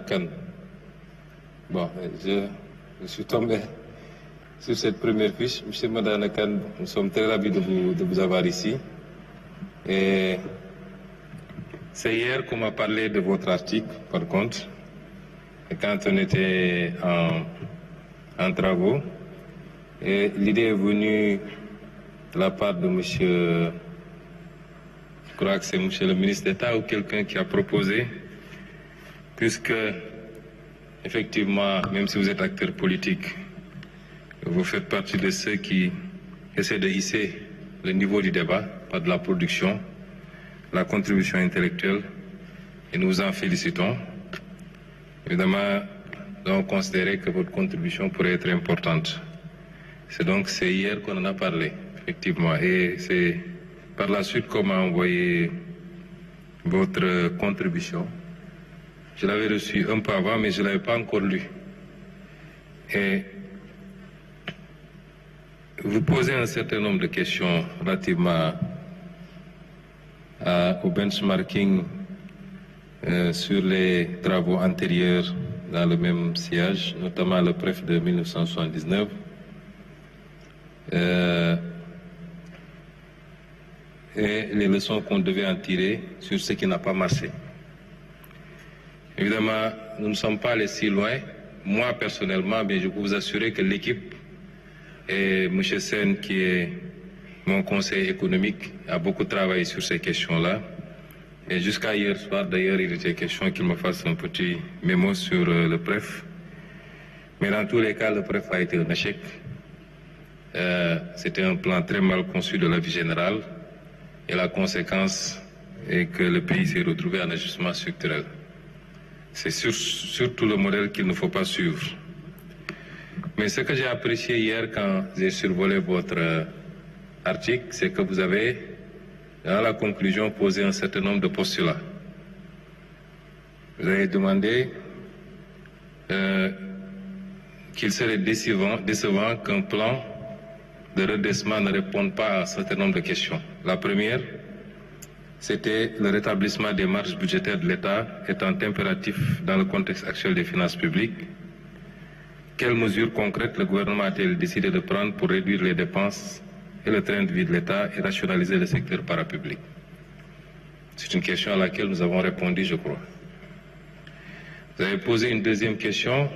Kane. Bon, je suis tombé sur cette première fiche. Monsieur Madana Kane, nous sommes très ravis de vous avoir ici. Et c'est hier qu'on m'a parlé de votre article, par contre, et quand on était en travaux. Et l'idée est venue de la part de monsieur, je crois que c'est monsieur le ministre d'État ou quelqu'un qui a proposé, puisque, effectivement, même si vous êtes acteur politique, vous faites partie de ceux qui essaient de hisser le niveau du débat, par de la production, la contribution intellectuelle, et nous vous en félicitons. Évidemment, nous avons considéré que votre contribution pourrait être importante. C'est hier qu'on en a parlé, effectivement, et c'est par la suite qu'on m'a envoyé votre contribution. Je l'avais reçu un peu avant, mais je ne l'avais pas encore lu. Et vous posez un certain nombre de questions relativement au benchmarking sur les travaux antérieurs dans le même sillage, notamment le PREF de 1979. Et les leçons qu'on devait en tirer sur ce qui n'a pas marché. Évidemment, nous ne sommes pas allés si loin. Moi, personnellement, mais je peux vous assurer que l'équipe et M. Sen, qui est mon conseiller économique, a beaucoup travaillé sur ces questions-là. Et jusqu'à hier soir, d'ailleurs, il était question qu'il me fasse un petit mémo sur le PREF. Mais dans tous les cas, le PREF a été un échec. C'était un plan très mal conçu de la vie générale. Et la conséquence est que le pays s'est retrouvé en ajustement structurel. C'est surtout le modèle qu'il ne faut pas suivre. Mais ce que j'ai apprécié hier quand j'ai survolé votre article, c'est que vous avez, dans la conclusion, posé un certain nombre de postulats. Vous avez demandé qu'il serait décevant qu'un plan de redressement ne réponde pas à un certain nombre de questions. La première, c'était le rétablissement des marges budgétaires de l'État étant impératif dans le contexte actuel des finances publiques. Quelles mesures concrètes le gouvernement a-t-il décidé de prendre pour réduire les dépenses et le train de vie de l'État et rationaliser le secteur parapublic? C'est une question à laquelle nous avons répondu, je crois. Vous avez posé une deuxième question.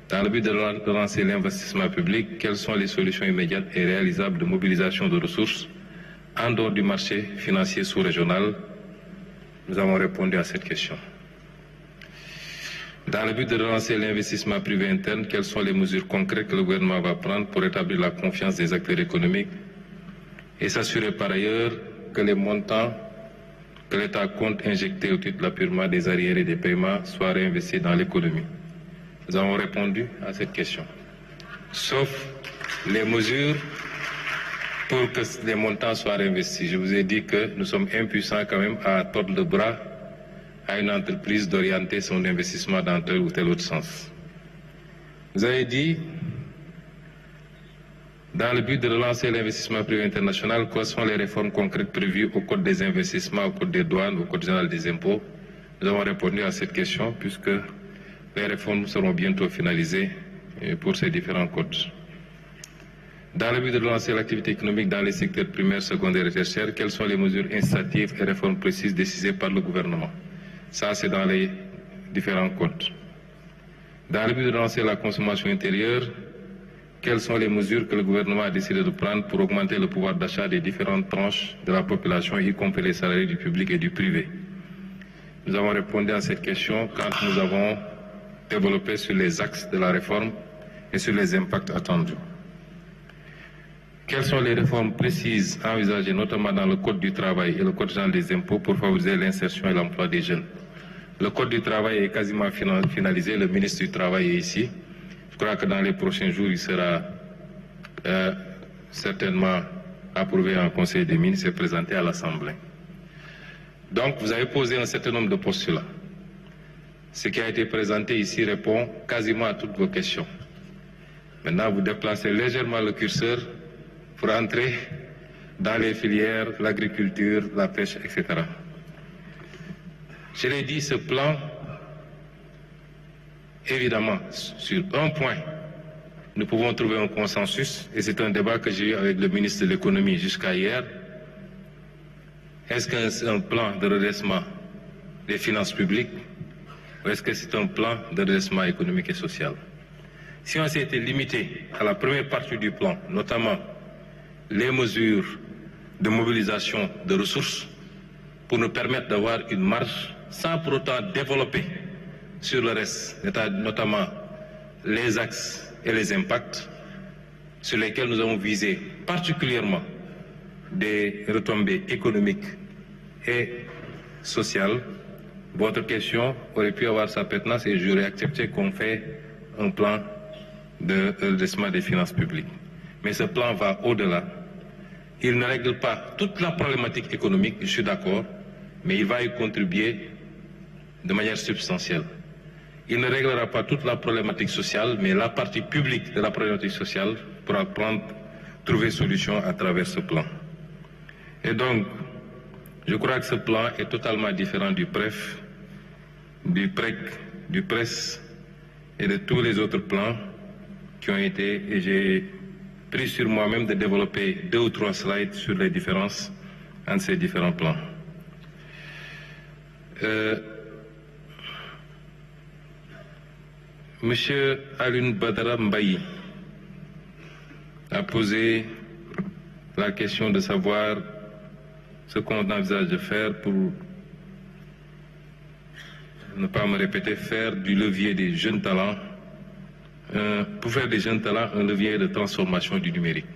Dans le but de lancer l'investissement public, quelles sont les solutions immédiates et réalisables de mobilisation de ressources en dehors du marché financier sous-régional? Nous avons répondu à cette question. Dans le but de relancer l'investissement privé interne, quelles sont les mesures concrètes que le gouvernement va prendre pour établir la confiance des acteurs économiques et s'assurer par ailleurs que les montants que l'État compte injecter au titre de l'appurement des arriérés des paiements soient réinvestis dans l'économie? Nous avons répondu à cette question. Sauf les mesures pour que les montants soient réinvestis. Je vous ai dit que nous sommes impuissants quand même à tordre le bras à une entreprise d'orienter son investissement dans tel ou tel autre sens. Vous avez dit, dans le but de relancer l'investissement privé international, quelles sont les réformes concrètes prévues au Code des investissements, au Code des douanes, au Code général des impôts? Nous avons répondu à cette question puisque les réformes seront bientôt finalisées pour ces différents codes. Dans le but de relancer l'activité économique dans les secteurs primaires, secondaires et tertiaires, quelles sont les mesures incitatives et réformes précises décidées par le gouvernement? Ça, c'est dans les différents codes. Dans le but de relancer la consommation intérieure, quelles sont les mesures que le gouvernement a décidé de prendre pour augmenter le pouvoir d'achat des différentes tranches de la population, y compris les salariés du public et du privé? Nous avons répondu à cette question quand nous avons développé sur les axes de la réforme et sur les impacts attendus. Quelles sont les réformes précises envisagées, notamment dans le Code du travail et le Code général des impôts, pour favoriser l'insertion et l'emploi des jeunes? Le Code du travail est quasiment finalisé, le ministre du Travail est ici. Je crois que dans les prochains jours, il sera certainement approuvé en Conseil des ministres et présenté à l'Assemblée. Donc, vous avez posé un certain nombre de postulats. Ce qui a été présenté ici répond quasiment à toutes vos questions. Maintenant, vous déplacez légèrement le curseur pour entrer dans les filières, l'agriculture, la pêche, etc. Je l'ai dit, ce plan évidemment, sur un point, nous pouvons trouver un consensus, et c'est un débat que j'ai eu avec le ministre de l'économie jusqu'à hier. Est-ce que c'est un plan de redressement des finances publiques ou est-ce que c'est un plan de redressement économique et social? Si on s'était limité à la première partie du plan, notamment les mesures de mobilisation de ressources pour nous permettre d'avoir une marge sans pour autant développer sur le reste, notamment les axes et les impacts sur lesquels nous avons visé particulièrement des retombées économiques et sociales, votre question aurait pu avoir sa pertinence et j'aurais accepté qu'on fait un plan de redressement des finances publiques. Mais ce plan va au-delà. Il ne règle pas toute la problématique économique, je suis d'accord, mais il va y contribuer de manière substantielle. Il ne réglera pas toute la problématique sociale, mais la partie publique de la problématique sociale pourra trouver solution à travers ce plan. Et donc, je crois que ce plan est totalement différent du PREF, du PREC, du PRES et de tous les autres plans qui ont été, et j'ai pris sur moi-même de développer 2 ou 3 slides sur les différences entre ces différents plans. Monsieur Alun Badara Mbaye a posé la question de savoir ce qu'on envisage de faire pour ne pas me répéter, faire du levier des jeunes talents, pour faire des jeunes talents un levier de transformation du numérique.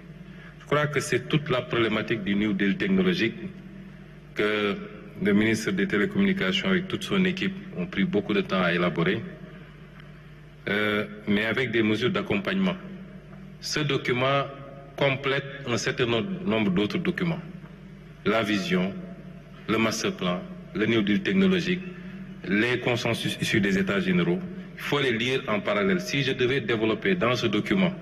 Je crois que c'est toute la problématique du New Deal technologique que le ministre des Télécommunications avec toute son équipe ont pris beaucoup de temps à élaborer, mais avec des mesures d'accompagnement. Ce document complète un certain nombre d'autres documents. La vision, le master plan, le New Deal technologique, les consensus issus des États généraux. Il faut les lire en parallèle. Si je devais développer dans ce document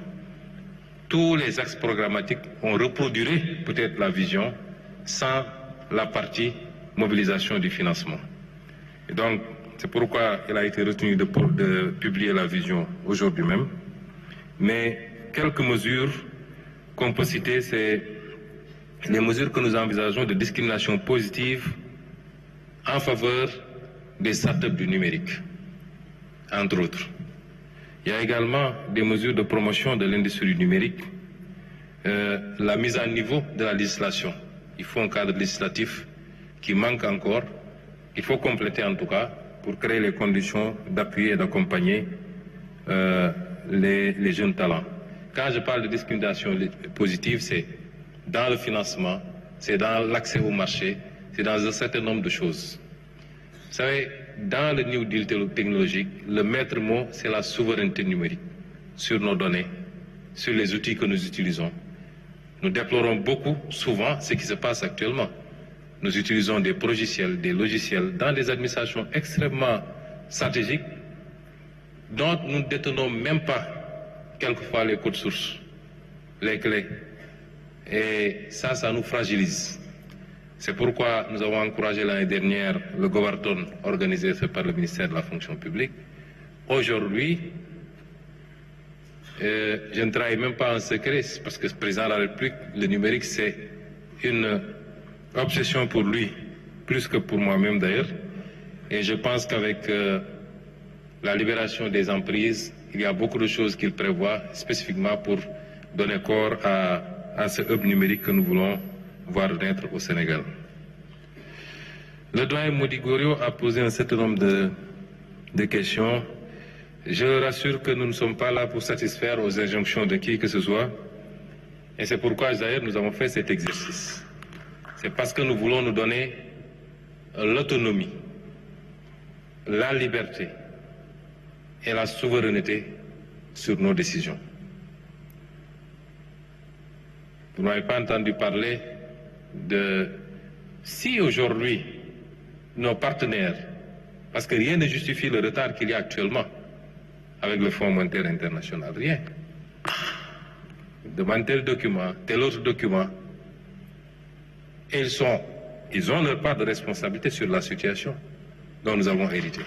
tous les axes programmatiques, on reproduirait peut-être la vision sans la partie mobilisation du financement. Et donc, c'est pourquoi il a été retenu de publier la vision aujourd'hui même. Mais quelques mesures qu'on peut citer, c'est les mesures que nous envisageons de discrimination positive en faveur des startups du numérique, entre autres. Il y a également des mesures de promotion de l'industrie numérique, la mise à niveau de la législation. Il faut un cadre législatif qui manque encore. Il faut compléter en tout cas pour créer les conditions d'appuyer et d'accompagner les jeunes talents. Quand je parle de discrimination positive, c'est dans le financement, c'est dans l'accès au marché, c'est dans un certain nombre de choses. Vous savez, dans le New Deal technologique, le maître mot, c'est la souveraineté numérique sur nos données, sur les outils que nous utilisons. Nous déplorons beaucoup, souvent, ce qui se passe actuellement. Nous utilisons des logiciels dans des administrations extrêmement stratégiques dont nous ne détenons même pas quelquefois les codes sources, les clés. Et ça nous fragilise. C'est pourquoi nous avons encouragé l'année dernière le Govarton organisé par le ministère de la fonction publique. Aujourd'hui, je ne travaille même pas en secret parce que le président de la République, le numérique, c'est une obsession pour lui, plus que pour moi-même d'ailleurs. Et je pense qu'avec la libération des emprises, il y a beaucoup de choses qu'il prévoit spécifiquement pour donner corps à ce hub numérique que nous voulons voir naître au Sénégal. Le doyen Modigorio a posé un certain nombre de questions. Je le rassure que nous ne sommes pas là pour satisfaire aux injonctions de qui que ce soit. Et c'est pourquoi d'ailleurs nous avons fait cet exercice. C'est parce que nous voulons nous donner l'autonomie, la liberté et la souveraineté sur nos décisions. Vous n'avez pas entendu parler de si aujourd'hui nos partenaires, parce que rien ne justifie le retard qu'il y a actuellement avec le Fonds monétaire international, rien. Demande tel document, tel autre document, et ils ont leur part de responsabilité sur la situation dont nous avons hérité.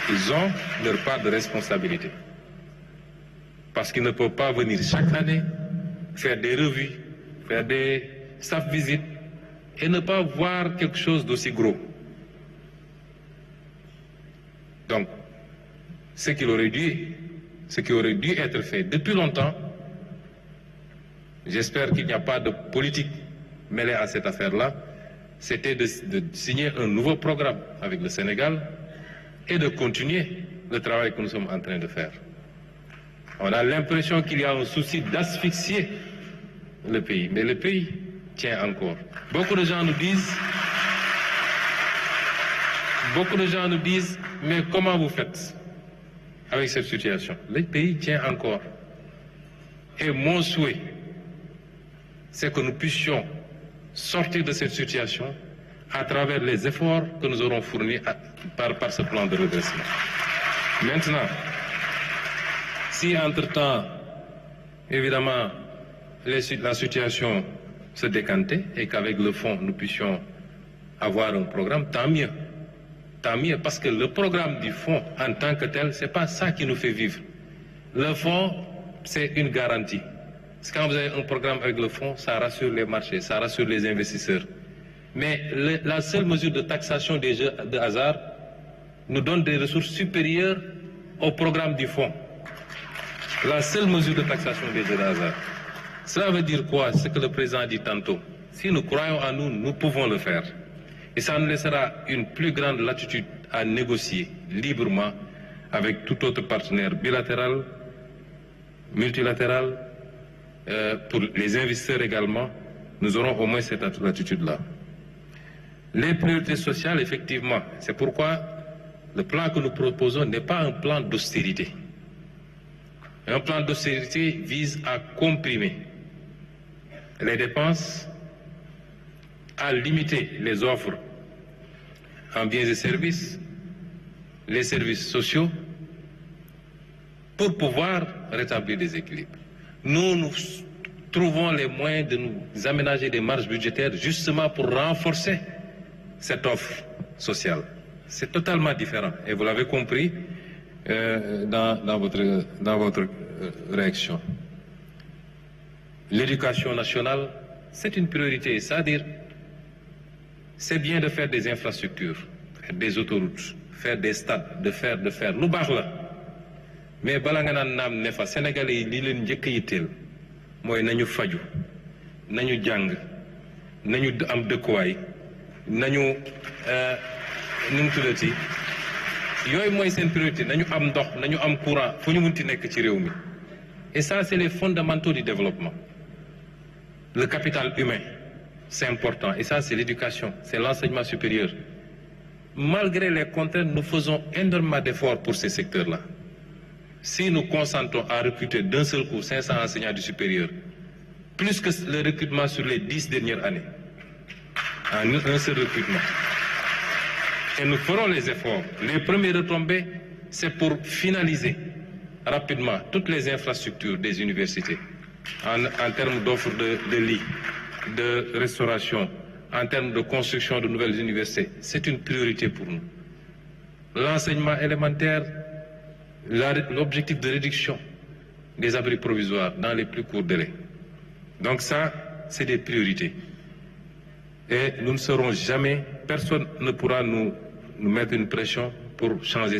ils ont leur part de responsabilité. Parce qu'ils ne peuvent pas venir chaque année faire des revues, faire des staff visites et ne pas voir quelque chose d'aussi gros. Donc, ce qui aurait dû être fait depuis longtemps, j'espère qu'il n'y a pas de politique mêlée à cette affaire-là, c'était de signer un nouveau programme avec le Sénégal et de continuer le travail que nous sommes en train de faire. On a l'impression qu'il y a un souci d'asphyxier le pays, mais le pays tient encore. Beaucoup de gens nous disent, mais comment vous faites avec cette situation? Le pays tient encore. Et mon souhait, c'est que nous puissions sortir de cette situation à travers les efforts que nous aurons fournis par ce plan de redressement. Maintenant, si entre-temps, évidemment, la situation se décantait et qu'avec le fonds, nous puissions avoir un programme, tant mieux. Tant mieux, parce que le programme du fonds en tant que tel, ce n'est pas ça qui nous fait vivre. Le fonds, c'est une garantie. Parce que quand vous avez un programme avec le fonds, ça rassure les marchés, ça rassure les investisseurs. Mais la seule mesure de taxation des jeux de hasard nous donne des ressources supérieures au programme du fonds. La seule mesure de taxation des jeux de hasard. Cela veut dire quoi? Ce que le président a dit tantôt. Si nous croyons en nous, nous pouvons le faire. Et ça nous laissera une plus grande latitude à négocier librement avec tout autre partenaire bilatéral, multilatéral, pour les investisseurs également. Nous aurons au moins cette latitude-là. Les priorités sociales, effectivement, c'est pourquoi le plan que nous proposons n'est pas un plan d'austérité. Un plan d'austérité vise à comprimer les dépenses, à limiter les offres en biens et services, les services sociaux, pour pouvoir rétablir des équilibres. Nous trouvons les moyens de nous aménager des marges budgétaires justement pour renforcer cette offre sociale. C'est totalement différent et vous l'avez compris dans votre réaction. L'éducation nationale, c'est une priorité, c'est-à-dire c'est bien de faire des infrastructures, faire des autoroutes, faire des stades, de faire. Lu baax la mais bala nga naan naam ne fa Sénégalais yi li leen njëkk a yitteel mooy nañu faju, nañu jàng, nañu am dëkkuwaay, nañu nu mu tuddati yooyu mooy seen priorité, nañu am ndox, nañu am courant fu ñu munti nekk ci réew mi. Et ça, c'est les fondamentaux du développement. Le capital humain, c'est important. Et ça, c'est l'éducation, c'est l'enseignement supérieur. Malgré les contraintes, nous faisons énormément d'efforts pour ces secteurs-là. Si nous consentons à recruter d'un seul coup 500 enseignants du supérieur, plus que le recrutement sur les 10 dernières années, en un seul recrutement, et nous ferons les efforts. Les premiers retombées, c'est pour finaliser rapidement toutes les infrastructures des universités, en termes d'offres de lits, de restauration, en termes de construction de nouvelles universités. C'est une priorité pour nous. L'enseignement élémentaire, l'objectif de réduction des abris provisoires dans les plus courts délais. Donc ça, c'est des priorités. Et nous ne serons jamais, personne ne pourra nous mettre une pression pour changer